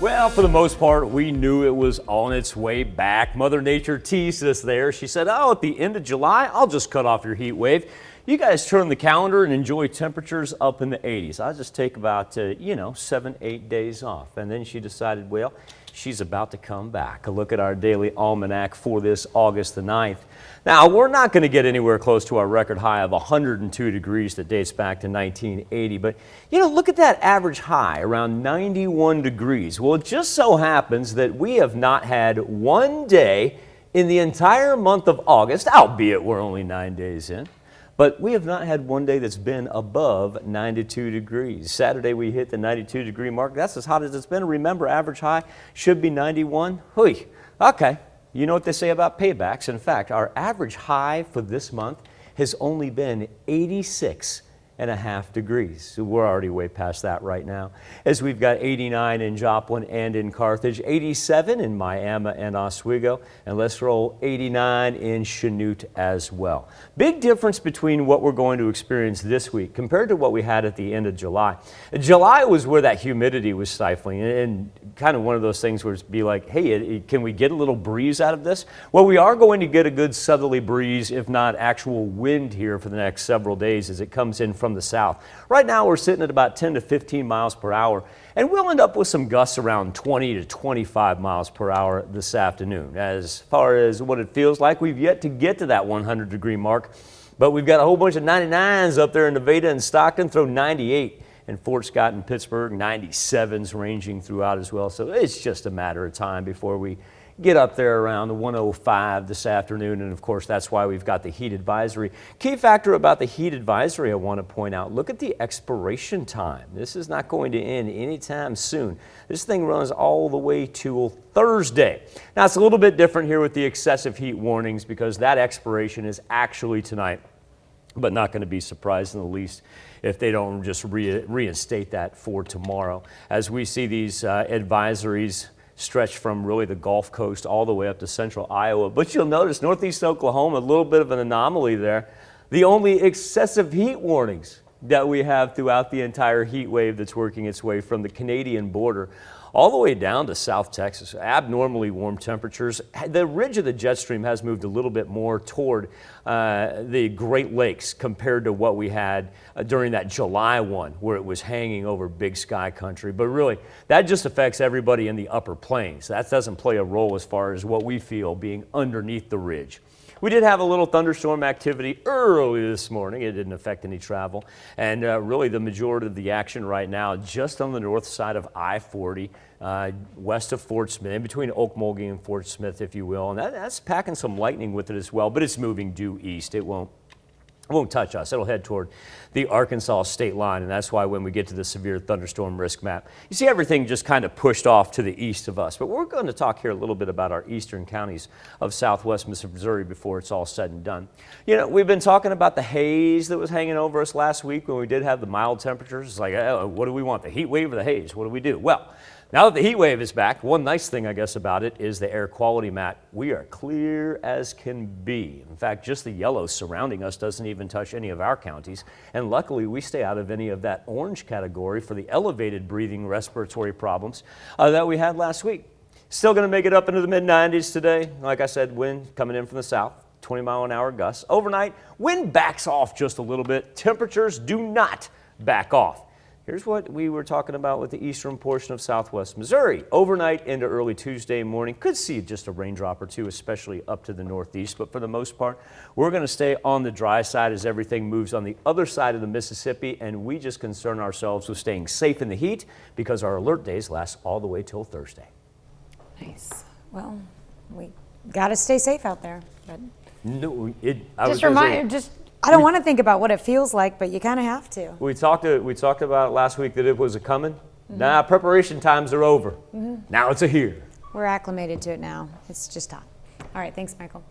Well, for the most part, we knew it was on its way back. Mother Nature teased us there. She said, oh, at the end of July, I'll just cut off your heat wave. You guys turn the calendar and enjoy temperatures up in the 80s. I'll just take about, 7-8 days off. And then she decided, well, she's about to come back. A look at our daily almanac for this August the 9th. Now, we're not going to get anywhere close to our record high of 102 degrees that dates back to 1980. But, look at that average high, around 91 degrees. Well, it just so happens that we have not had one day in the entire month of August, albeit we're only 9 days in, but we have not had one day that's been above 92 degrees. Saturday we hit the 92 degree mark. That's as hot as it's been. Remember, average high should be 91. Hui. Okay. You know what they say about paybacks. In fact, our average high for this month has only been 86.5 degrees. So we're already way past that right now, as we've got 89 in Joplin and in Carthage, 87 in Miami and Oswego, and let's roll 89 in Chanute as well. Big difference between what we're going to experience this week compared to what we had at the end of July. July was where that humidity was stifling, and kind of one of those things where it's be like, hey, can we get a little breeze out of this? Well, we are going to get a good southerly breeze, if not actual wind here for the next several days as it comes in from the south. Right now we're sitting at about 10 to 15 miles per hour, and we'll end up with some gusts around 20 to 25 miles per hour this afternoon. As far as what it feels like, we've yet to get to that 100 degree mark, but we've got a whole bunch of 99s up there in Nevada and Stockton, throw 98. And Fort Scott and Pittsburgh, 97s ranging throughout as well. So it's just a matter of time before we get up there around the 105 this afternoon. And of course, that's why we've got the heat advisory. Key factor about the heat advisory I want to point out, look at the expiration time. This is not going to end anytime soon. This thing runs all the way till Thursday. Now, it's a little bit different here with the excessive heat warnings because that expiration is actually tonight, but not going to be surprised in the least if they don't just reinstate that for tomorrow. As we see these advisories stretch from really the Gulf Coast all the way up to central Iowa. But you'll notice northeast Oklahoma, a little bit of an anomaly there. The only excessive heat warnings that we have throughout the entire heat wave that's working its way from the Canadian border all the way down to South Texas. Abnormally warm temperatures. The ridge of the jet stream has moved a little bit more toward the Great Lakes compared to what we had during that July one, where it was hanging over Big Sky country. But really, that just affects everybody in the upper plains. That doesn't play a role as far as what we feel being underneath the ridge. We did have a little thunderstorm activity early this morning. It didn't affect any travel. And really the majority of the action right now just on the north side of I-40, west of Fort Smith, in between Okmulgee and Fort Smith, if you will. And that's packing some lightning with it as well, but it's moving due east. It won't touch us. It'll head toward the Arkansas state line, and that's why when we get to the severe thunderstorm risk map, you see everything just kind of pushed off to the east of us. But we're going to talk here a little bit about our eastern counties of southwest Missouri before it's all said and done. We've been talking about the haze that was hanging over us last week when we did have the mild temperatures. It's like, what do we want, the heat wave or the haze? What do we do? Well, now that the heat wave is back, one nice thing, I guess, about it is the air quality map. We are clear as can be. In fact, just the yellow surrounding us doesn't even touch any of our counties. And luckily, we stay out of any of that orange category for the elevated breathing respiratory problems that we had last week. Still going to make it up into the mid-90s today. Like I said, wind coming in from the south, 20-mile-an-hour gusts. Overnight, wind backs off just a little bit. Temperatures do not back off. Here's what we were talking about with the eastern portion of southwest Missouri. Overnight into early Tuesday morning, could see just a raindrop or two, especially up to the northeast. But for the most part, we're going to stay on the dry side as everything moves on the other side of the Mississippi. And we just concern ourselves with staying safe in the heat because our alert days last all the way till Thursday. Nice. Well, we got to stay safe out there. But no, I don't want to think about what it feels like, but you kind of have to. We talked about last week that it was a coming. Nah, preparation times are over. Now it's a here. We're acclimated to it now. It's just hot. All right, thanks, Michael.